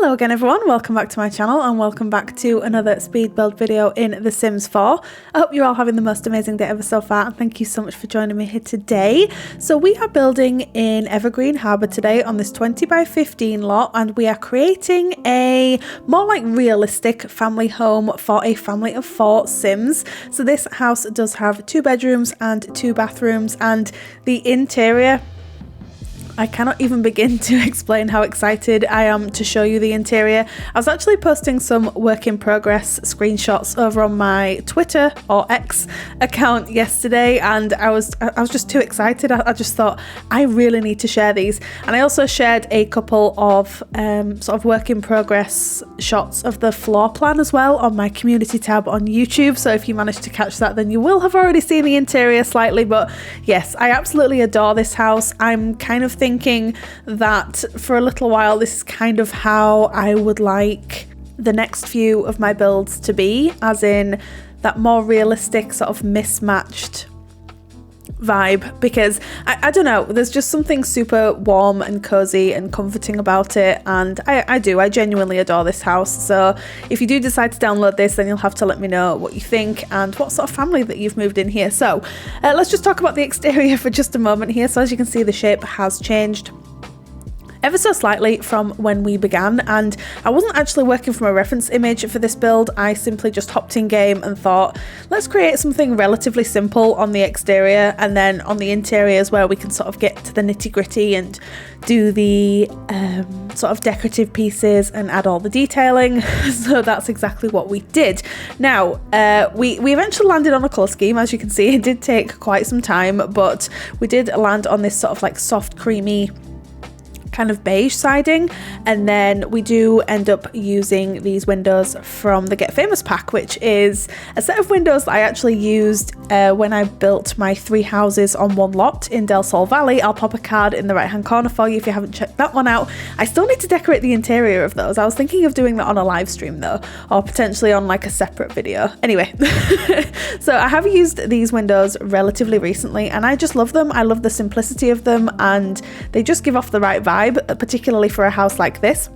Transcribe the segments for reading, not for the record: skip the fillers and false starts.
Hello again everyone, welcome back to my channel and welcome back to another speed build video in The Sims 4. I hope you're all having the most amazing day ever so far and thank you so much for joining me here today. So we are building in Evergreen Harbor today on this 20 by 15 lot, and we are creating a more like realistic family home for a family of 4 Sims. So this house does have 2 bedrooms and 2 bathrooms, and the interior, I cannot even begin to explain how excited I am to show you the interior. I was actually posting some work in progress screenshots over on my Twitter or X account yesterday, and I was just too excited. I just thought I really need to share these. And I also shared a couple of sort of work in progress shots of the floor plan as well on my community tab on YouTube. So if you managed to catch that, then you will have already seen the interior slightly. But yes, I absolutely adore this house. I'm kind of thinking that for a little while this is kind of how I would like the next few of my builds to be, as in that more realistic sort of mismatched vibe, because I don't know, there's just something super warm and cozy and comforting about it, and I genuinely adore this house. So if you do decide to download this, then you'll have to let me know what you think and what sort of family that you've moved in here. So let's just talk about the exterior for just a moment here. So as you can see, the shape has changed ever so slightly from when we began, and I wasn't actually working from a reference image for this build. I simply just hopped in game and thought, let's create something relatively simple on the exterior, and then on the interior is where we can sort of get to the nitty-gritty and do the sort of decorative pieces and add all the detailing. So that's exactly what we did. Now we eventually landed on a colour scheme. As you can see, it did take quite some time, but we did land on this sort of like soft creamy kind of beige siding, and then we do end up using these windows from the Get Famous pack, which is a set of windows that I actually used when I built my 3 houses on one lot in Del Sol Valley. I'll pop a card in the right hand corner for you if you haven't checked that one out. I still need to decorate the interior of those. I was thinking of doing that on a live stream though, or potentially on like a separate video. Anyway, so I have used these windows relatively recently and I just love them. I love the simplicity of them and they just give off the right vibe, particularly for a house like this.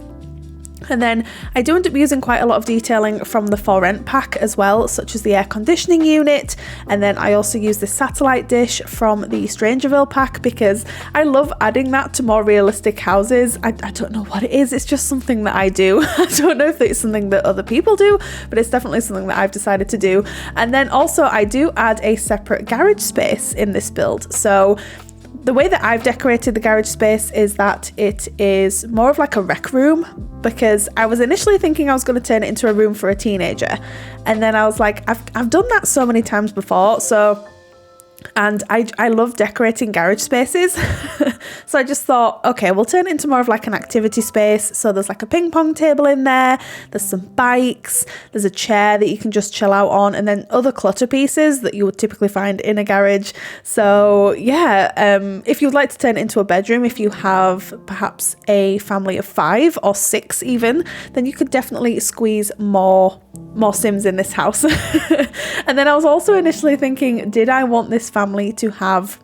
And then I do end up using quite a lot of detailing from the For Rent pack as well, such as the air conditioning unit, and then I also use the satellite dish from the Strangerville pack because I love adding that to more realistic houses. I don't know what it is, it's just something that I do. I don't know if it's something that other people do, but it's definitely something that I've decided to do. And then also I do add a separate garage space in this build. So the way that I've decorated the garage space is that it is more of like a rec room, because I was initially thinking I was going to turn it into a room for a teenager, and then I was like, I've done that so many times before, and I love decorating garage spaces. So I just thought, okay, we'll turn it into more of like an activity space. So there's like a ping pong table in there, there's some bikes, there's a chair that you can just chill out on, and then other clutter pieces that you would typically find in a garage. So yeah, if you'd like to turn it into a bedroom, if you have perhaps a family of 5 or 6 even, then you could definitely squeeze more Sims in this house. And then I was also initially thinking, did I want this family to have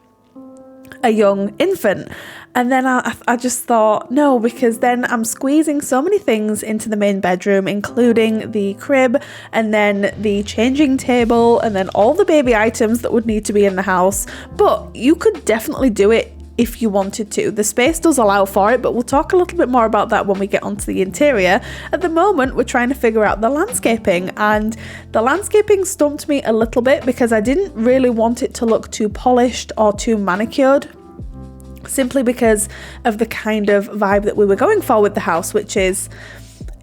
a young infant? And then I just thought no, because then I'm squeezing so many things into the main bedroom, including the crib and then the changing table and then all the baby items that would need to be in the house. But you could definitely do it if you wanted to. The space does allow for it, but we'll talk a little bit more about that when we get onto the interior. At the moment, we're trying to figure out the landscaping, and the landscaping stumped me a little bit because I didn't really want it to look too polished or too manicured, simply because of the kind of vibe that we were going for with the house, which is,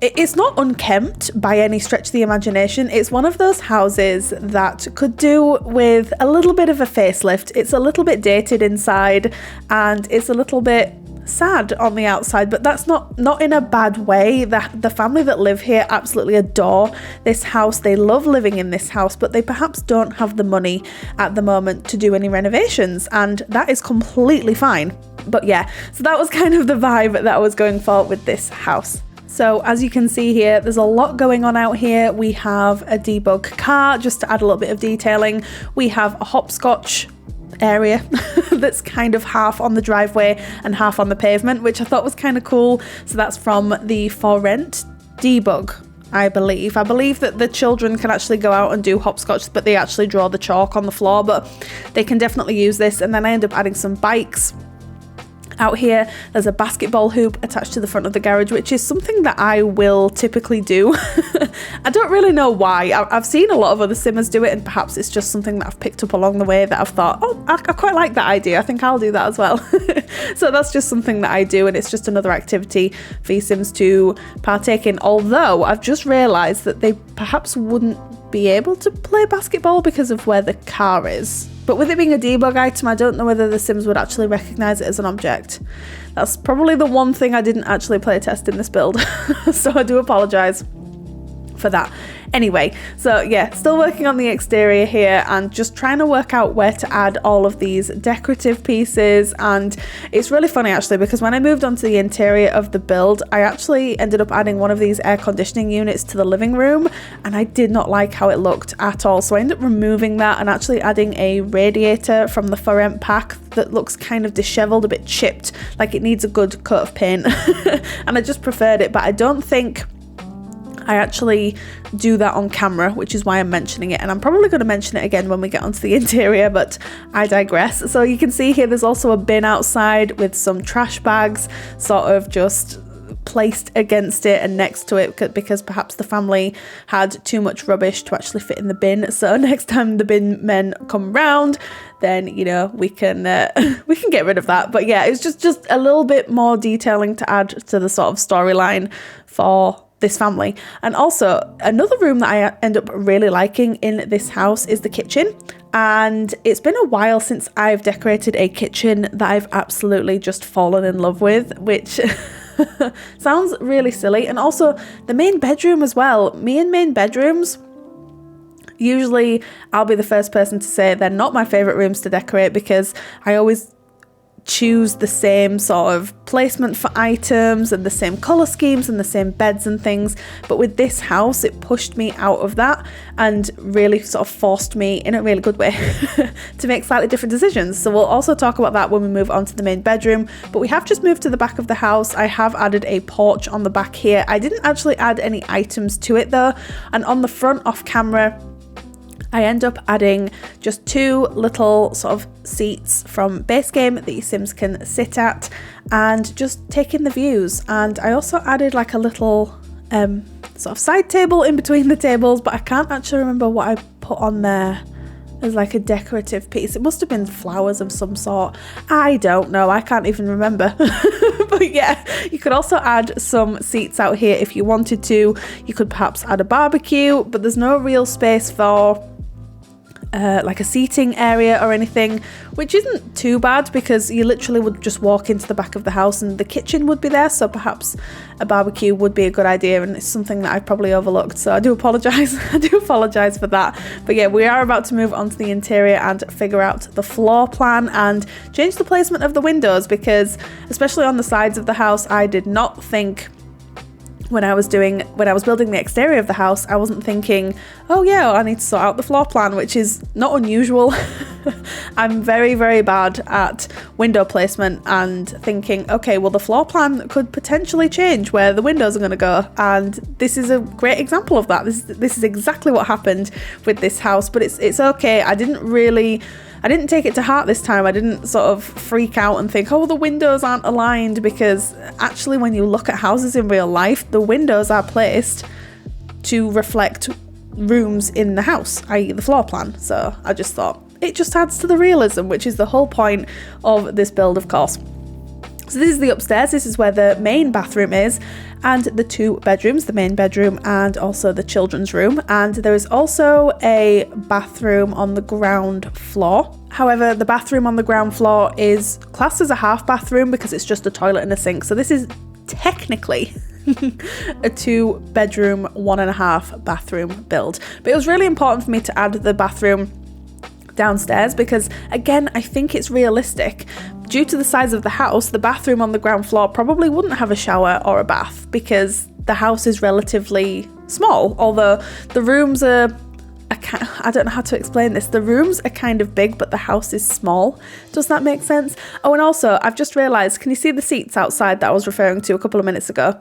it's not unkempt by any stretch of the imagination. It's one of those houses that could do with a little bit of a facelift. It's a little bit dated inside and it's a little bit sad on the outside, but that's not in a bad way. The family that live here absolutely adore this house. They love living in this house, but they perhaps don't have the money at the moment to do any renovations, and that is completely fine. But yeah, so that was kind of the vibe that I was going for with this house. So as you can see here, there's a lot going on out here. We have a debug car, just to add a little bit of detailing. We have a hopscotch area that's kind of half on the driveway and half on the pavement, which I thought was kind of cool. So that's from the For Rent debug, I believe. I believe that the children can actually go out and do hopscotch, but they actually draw the chalk on the floor, but they can definitely use this. And then I end up adding some bikes. Out here, there's a basketball hoop attached to the front of the garage, which is something that I will typically do. I don't really know why. I've seen a lot of other simmers do it, and perhaps it's just something that I've picked up along the way that I've thought, oh, I quite like that idea. I think I'll do that as well. So that's just something that I do, and it's just another activity for Sims to partake in. Although I've just realised that they perhaps wouldn't be able to play basketball because of where the car is. But with it being a debug item, I don't know whether the Sims would actually recognise it as an object. That's probably the one thing I didn't actually play test in this build. So I do apologise for that. Anyway, so yeah, still working on the exterior here and just trying to work out where to add all of these decorative pieces. And it's really funny actually, because when I moved on to the interior of the build, I actually ended up adding one of these air conditioning units to the living room, and I did not like how it looked at all. So I ended up removing that and actually adding a radiator from the For Rent pack that looks kind of disheveled, a bit chipped, like it needs a good coat of paint. And I just preferred it, but I don't think I actually do that on camera, which is why I'm mentioning it, and I'm probably going to mention it again when we get onto the interior, but I digress. So you can see here there's also a bin outside with some trash bags sort of just placed against it and next to it, because perhaps the family had too much rubbish to actually fit in the bin. So next time the bin men come round, then you know we can get rid of that. But yeah, it's just a little bit more detailing to add to the sort of storyline for this family. And also another room that I end up really liking in this house is the kitchen, and it's been a while since I've decorated a kitchen that I've absolutely just fallen in love with, which sounds really silly. And also the main bedroom as well. Me and main bedrooms, usually I'll be the first person to say they're not my favorite rooms to decorate, because I always choose the same sort of placement for items and the same color schemes and the same beds and things. But with this house, it pushed me out of that and really sort of forced me, in a really good way, to make slightly different decisions. So we'll also talk about that when we move on to the main bedroom. But we have just moved to the back of the house. I have added a porch on the back here. I didn't actually add any items to it though, and on the front off camera I end up adding just two little sort of seats from base game that your Sims can sit at and just take in the views. And I also added like a little sort of side table in between the tables, but I can't actually remember what I put on there as like a decorative piece. It must have been flowers of some sort. I don't know, I can't even remember. But yeah, you could also add some seats out here if you wanted to. You could perhaps add a barbecue, but there's no real space for like a seating area or anything, which isn't too bad because you literally would just walk into the back of the house and the kitchen would be there. So perhaps a barbecue would be a good idea, and it's something that I probably overlooked, so I do apologize. I do apologize for that. But yeah, we are about to move on to the interior and figure out the floor plan and change the placement of the windows, because especially on the sides of the house, I did not think when I was building the exterior of the house, I wasn't thinking, oh yeah, I need to sort out the floor plan, which is not unusual. I'm very, very bad at window placement and thinking, okay, well the floor plan could potentially change where the windows are going to go, and this is a great example of that. This is exactly what happened with this house, but it's okay. I didn't take it to heart this time. I didn't sort of freak out and think, oh, the windows aren't aligned, because actually when you look at houses in real life, the windows are placed to reflect rooms in the house, i.e. the floor plan. So I just thought it just adds to the realism, which is the whole point of this build, of course. So this is the upstairs. This is where the main bathroom is, and the two bedrooms, the main bedroom and also the children's room. And there is also a bathroom on the ground floor. However, the bathroom on the ground floor is classed as a half bathroom because it's just a toilet and a sink. So this is technically a 2-bedroom, 1.5 bathroom build. But it was really important for me to add the bathroom downstairs because, again, I think it's realistic. Due to the size of the house, the bathroom on the ground floor probably wouldn't have a shower or a bath because the house is relatively small, although the rooms are I don't know how to explain this. The rooms are kind of big, but the house is small. Does that make sense? Oh, and also I've just realised, can you see the seats outside that I was referring to a couple of minutes ago?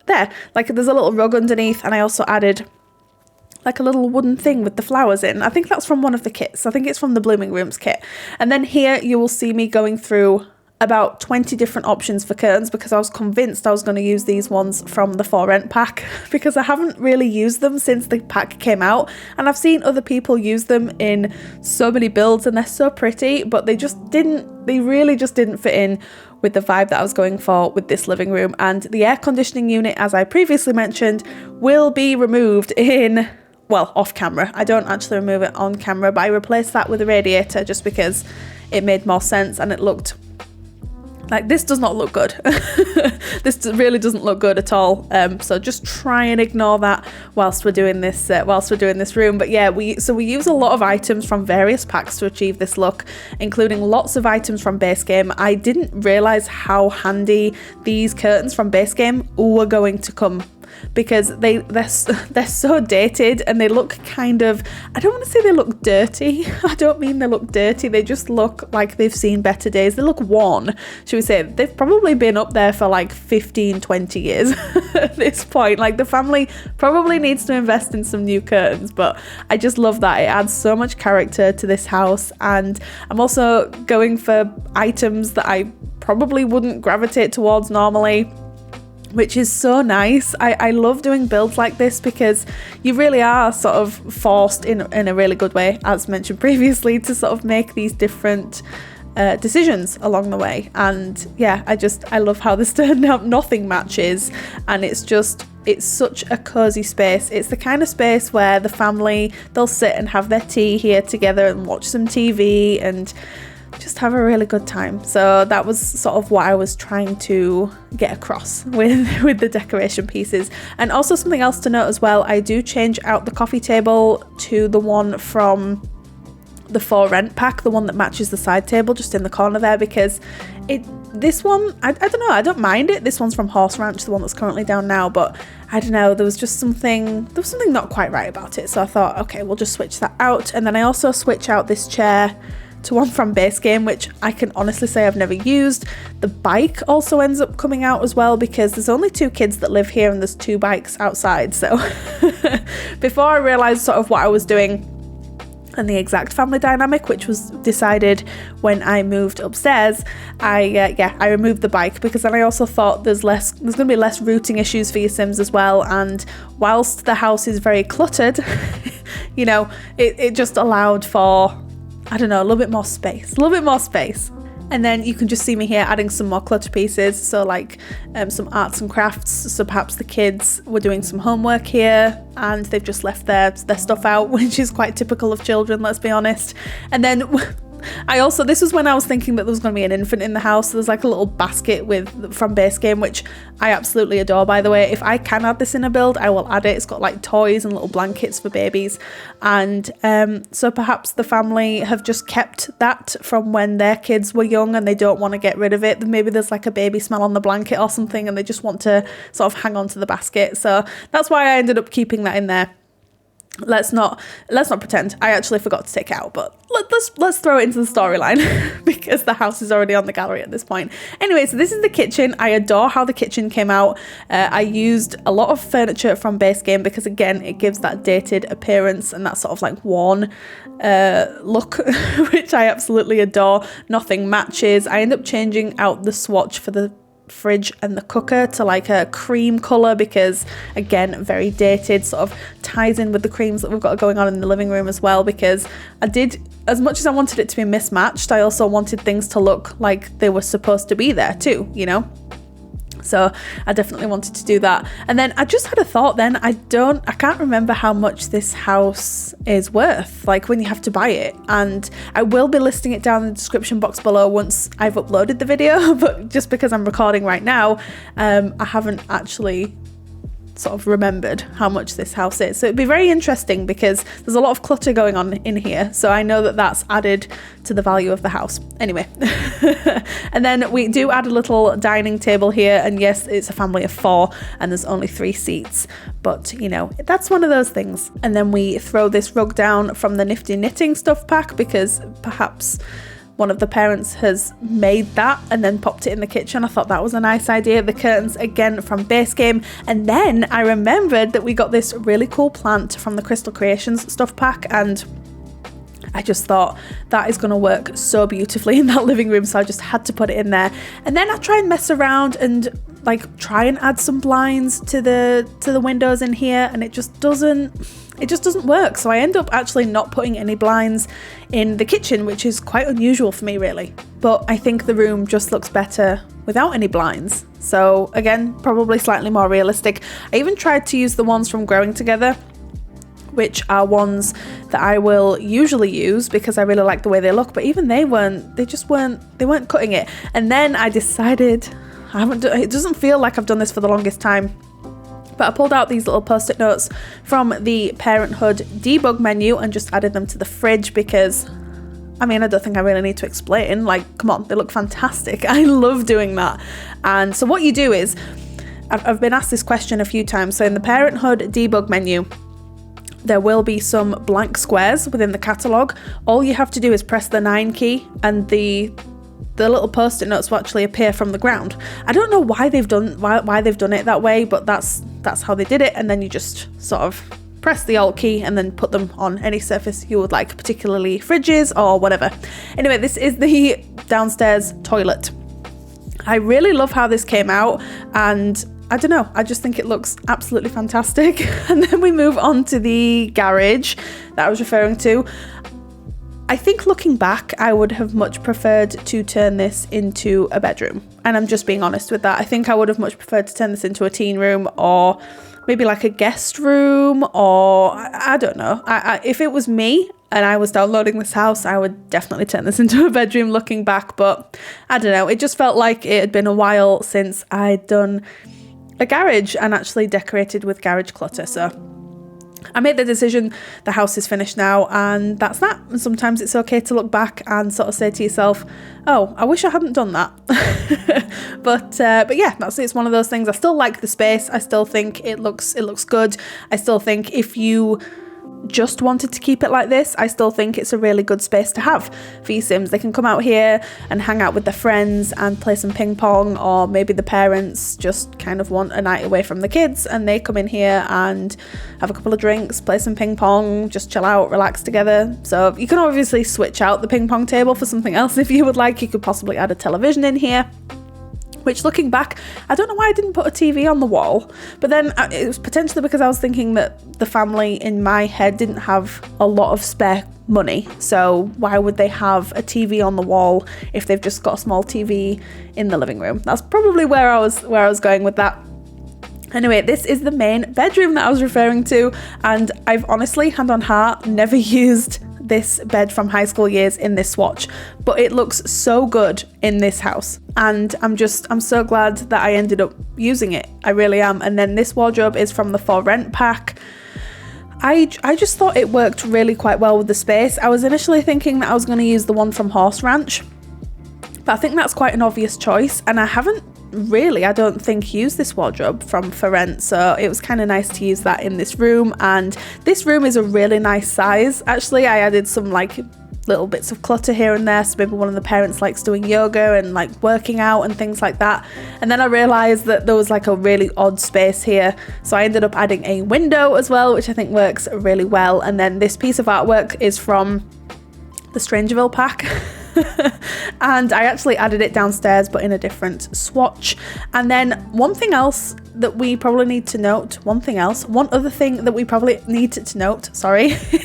There, like there's a little rug underneath, and I also added like a little wooden thing with the flowers in. I think that's from one of the kits. I think it's from the Blooming Rooms kit. And then here you will see me going through about 20 different options for curtains, because I was convinced I was going to use these ones from the For Rent pack, because I haven't really used them since the pack came out, and I've seen other people use them in so many builds and they're so pretty, but they really just didn't fit in with the vibe that I was going for with this living room. And the air conditioning unit, as I previously mentioned, will be removed off camera. I don't actually remove it on camera, but I replaced that with a radiator just because it made more sense, and it looked like, this does not look good. This really doesn't look good at all. So just try and ignore that whilst we're doing this room. But yeah, we use a lot of items from various packs to achieve this look, including lots of items from base game. I didn't realize how handy these curtains from base game were going to come, because they're so dated, and they look kind of, I don't want to say they look dirty. I don't mean they look dirty. They just look like they've seen better days. They look worn, should we say. They've probably been up there for like 15-20 years at this point. Like, the family probably needs to invest in some new curtains, but I just love that. It adds so much character to this house. And I'm also going for items that I probably wouldn't gravitate towards normally, which is so nice. I love doing builds like this, because you really are sort of forced in a really good way, as mentioned previously, to sort of make these different decisions along the way. And yeah, I love how this turned out. Nothing matches, and it's such a cozy space. It's the kind of space where the family, they'll sit and have their tea here together and watch some TV and just have a really good time. So that was sort of what I was trying to get across with the decoration pieces. And also something else to note as well, I do change out the coffee table to the one from the For Rent pack, the one that matches the side table just in the corner there, because this one, I don't know, I don't mind it. This one's from Horse Ranch, the one that's currently down now, but I don't know, there was something not quite right about it. So I thought, okay, we'll just switch that out. And then I also switch out this chair to one from base game, which I can honestly say I've never used. The bike also ends up coming out as well, because there's only 2 kids that live here and there's 2 bikes outside. So before I realized sort of what I was doing and the exact family dynamic, which was decided when I moved upstairs, I removed the bike, because then I also thought there's going to be less rooting issues for your Sims as well. And whilst the house is very cluttered, you know, it just allowed for, I don't know, a little bit more space. And then you can just see me here adding some more clutter pieces. So like some arts and crafts. So perhaps the kids were doing some homework here and they've just left their stuff out, which is quite typical of children, let's be honest. And then this was when I was thinking that there was going to be an infant in the house. So there's like a little basket from base game, which I absolutely adore, by the way. If I can add this in a build, I will add it. It's got like toys and little blankets for babies. And so perhaps the family have just kept that from when their kids were young and they don't want to get rid of it. Maybe there's like a baby smell on the blanket or something and they just want to sort of hang on to the basket. So that's why I ended up keeping that in there. Let's not pretend I actually forgot to take it out, but let's throw it into the storyline because the house is already on the gallery at this point. Anyway, so this is the kitchen. I adore how the kitchen came out. I used a lot of furniture from base game because, again, it gives that dated appearance and that sort of like worn look, which I absolutely adore. Nothing matches. I end up changing out the swatch for the fridge and the cooker to like a cream colour because, again, very dated, sort of ties in with the creams that we've got going on in the living room as well, because I did, as much as I wanted it to be mismatched, I also wanted things to look like they were supposed to be there too, you know? So I definitely wanted to do that. And then I just had a thought then, I can't remember how much this house is worth, like when you have to buy it. And I will be listing it down in the description box below once I've uploaded the video, but just because I'm recording right now, I haven't actually sort of remembered how much this house is. So it'd be very interesting because there's a lot of clutter going on in here. So I know that that's added to the value of the house. Anyway, and then we do add a little dining table here. And yes, it's a family of 4 and there's only 3 seats. But, you know, that's one of those things. And then we throw this rug down from the Nifty Knitting stuff pack because perhaps one of the parents has made that and then popped it in the kitchen. I thought that was a nice idea. The curtains again from Base Game. And then I remembered that we got this really cool plant from the Crystal Creations stuff pack, and I just thought that is going to work so beautifully in that living room, so I just had to put it in there. And then I try and mess around and like try and add some blinds to the windows in here, and it just doesn't work. So I end up actually not putting any blinds in the kitchen, which is quite unusual for me really. But I think the room just looks better without any blinds. So again, probably slightly more realistic. I even tried to use the ones from Growing Together, which are ones that I will usually use because I really like the way they look, but even they weren't cutting it. And then I decided it doesn't feel like I've done this for the longest time, but I pulled out these little post-it notes from the Parenthood debug menu and just added them to the fridge because, I mean, I don't think I really need to explain. Like, come on, they look fantastic. I love doing that. And so what you do is, I've been asked this question a few times. So in the Parenthood debug menu, there will be some blank squares within the catalogue. All you have to do is press the 9 key and the little post-it notes will actually appear from the ground. I don't know why they've done it that way, but that's how they did it. And then you just sort of press the Alt key and then put them on any surface you would like, particularly fridges or whatever. Anyway, this is the downstairs toilet. I really love how this came out, and I don't know, I just think it looks absolutely fantastic. And then we move on to the garage that I was referring to. I think looking back, I would have much preferred to turn this into a bedroom. And I'm just being honest with that. I think I would have much preferred to turn this into a teen room, or maybe like a guest room, or I don't know. If it was me and I was downloading this house, I would definitely turn this into a bedroom looking back. But I don't know, it just felt like it had been a while since I'd done a garage and actually decorated with garage clutter. So I made the decision, the house is finished now, and that's that. And sometimes it's okay to look back and sort of say to yourself, oh, I wish I hadn't done that. But yeah, it's one of those things. I still like the space. I still think it looks good. I still think if you just wanted to keep it like this, I still think it's a really good space to have for your Sims. They can come out here and hang out with their friends and play some ping pong, or maybe the parents just kind of want a night away from the kids and they come in here and have a couple of drinks, play some ping pong, just chill out, relax together. So you can obviously switch out the ping pong table for something else if you would like. You could possibly add a television in here, which, looking back, I don't know why I didn't put a TV on the wall. But then it was potentially because I was thinking that the family in my head didn't have a lot of spare money. So why would they have a TV on the wall if they've just got a small TV in the living room? That's probably where I was going with that. Anyway, this is the main bedroom that I was referring to, and I've honestly, hand on heart, never used this bed from high school years in this swatch, but it looks so good in this house, and I'm so glad that I ended up using it. I really am. And then this wardrobe is from the For Rent pack. I just thought it worked really quite well with the space. I was initially thinking that I was going to use the one from Horse Ranch, but I think that's quite an obvious choice, and I haven't really, I don't think, used this wardrobe from For Rent, so it was kind of nice to use that in this room. And this room is a really nice size. Actually, I added some like little bits of clutter here and there, so maybe one of the parents likes doing yoga and like working out and things like that. And then I realized that there was like a really odd space here, so I ended up adding a window as well, which I think works really well. And then this piece of artwork is from the Strangerville pack. And I actually added it downstairs, but in a different swatch. And then one other thing that we probably need to note,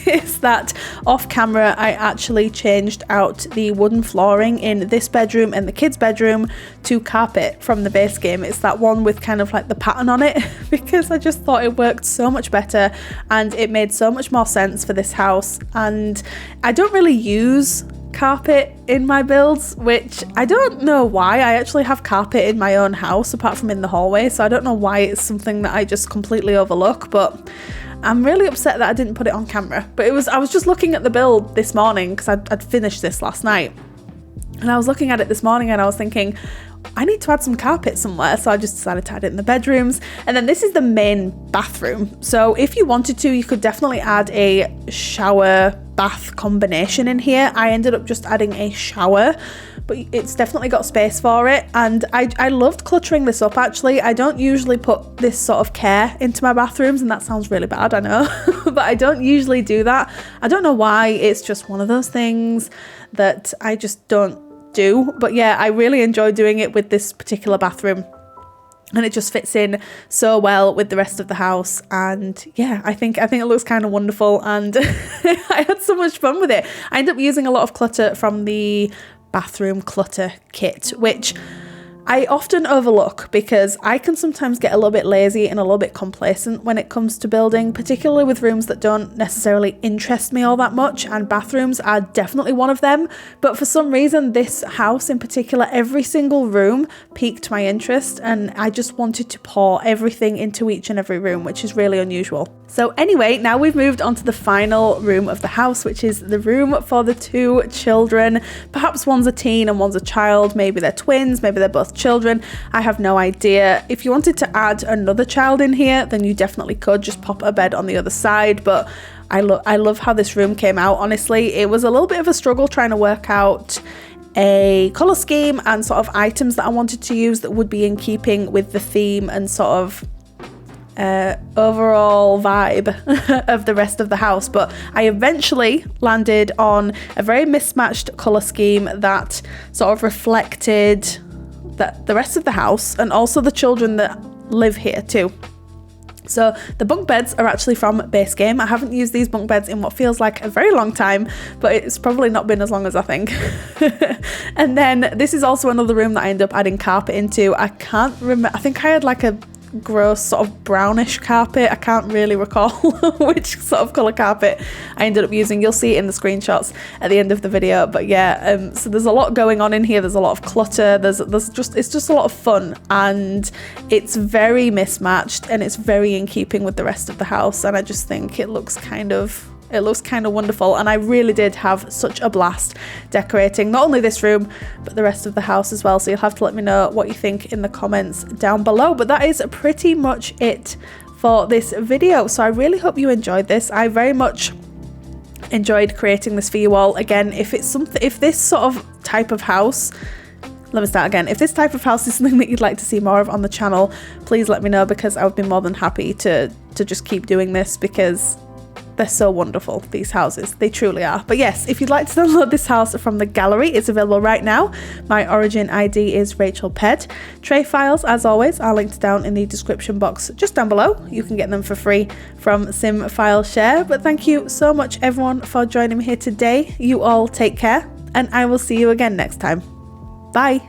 is that off camera I actually changed out the wooden flooring in this bedroom and the kids' bedroom to carpet from the base game. It's that one with kind of like the pattern on it, because I just thought it worked so much better and it made so much more sense for this house. And I don't really use carpet in my builds, which I don't know why. I actually have carpet in my own house apart from in the hallway, so I don't know why it's something that I just completely overlook, but I'm really upset that I didn't put it on camera. But I was just looking at the build this morning because I'd finished this last night, and I was looking at it this morning and I was thinking, I need to add some carpet somewhere, so I just decided to add it in the bedrooms. And then this is the main bathroom, so if you wanted to, you could definitely add a shower bath combination in here. I ended up just adding a shower, but it's definitely got space for it, and I loved cluttering this up. Actually, I don't usually put this sort of care into my bathrooms, and that sounds really bad, I know, but I don't usually do that. I don't know why, it's just one of those things that I just don't do. But yeah, I really enjoy doing it with this particular bathroom, and it just fits in so well with the rest of the house. And yeah, I think it looks kind of wonderful, and I had so much fun with it. I ended up using a lot of clutter from the bathroom clutter kit, which I often overlook because I can sometimes get a little bit lazy and a little bit complacent when it comes to building, particularly with rooms that don't necessarily interest me all that much, and bathrooms are definitely one of them. But for some reason, this house in particular, every single room piqued my interest, and I just wanted to pour everything into each and every room, which is really unusual. So anyway, now we've moved on to the final room of the house, which is the room for the two children. Perhaps one's a teen and one's a child, maybe they're twins, maybe they're both children, I have no idea. If you wanted to add another child in here, then you definitely could just pop a bed on the other side. But I love how this room came out. Honestly, it was a little bit of a struggle trying to work out a colour scheme and sort of items that I wanted to use that would be in keeping with the theme and sort of overall vibe of the rest of the house. But I eventually landed on a very mismatched colour scheme that sort of reflected the rest of the house and also the children that live here too. So the bunk beds are actually from Base Game. I haven't used these bunk beds in what feels like a very long time, but it's probably not been as long as I think. And then this is also another room that I ended up adding carpet into. I can't remember, I think I had like a gross sort of brownish carpet. I can't really recall which sort of colour carpet I ended up using. You'll see it in the screenshots at the end of the video. But yeah, so there's a lot going on in here. There's a lot of clutter. It's just a lot of fun, and it's very mismatched and it's very in keeping with the rest of the house. And I just think it looks kind of wonderful, and I really did have such a blast decorating not only this room but the rest of the house as well. So you'll have to let me know what you think in the comments down below. But that is pretty much it for this video, so I really hope you enjoyed this. I very much enjoyed creating this for you all. Again, if this sort of type of house, let me start again. If this type of house is something that you'd like to see more of on the channel, please let me know, because I would be more than happy to just keep doing this, because they're so wonderful, these houses. They truly are. But yes, if you'd like to download this house from the gallery, it's available right now. My origin ID is RachelPedd. Tray files, as always, are linked down in the description box just down below. You can get them for free from Sim File Share. But thank you so much, everyone, for joining me here today. You all take care, and I will see you again next time. Bye.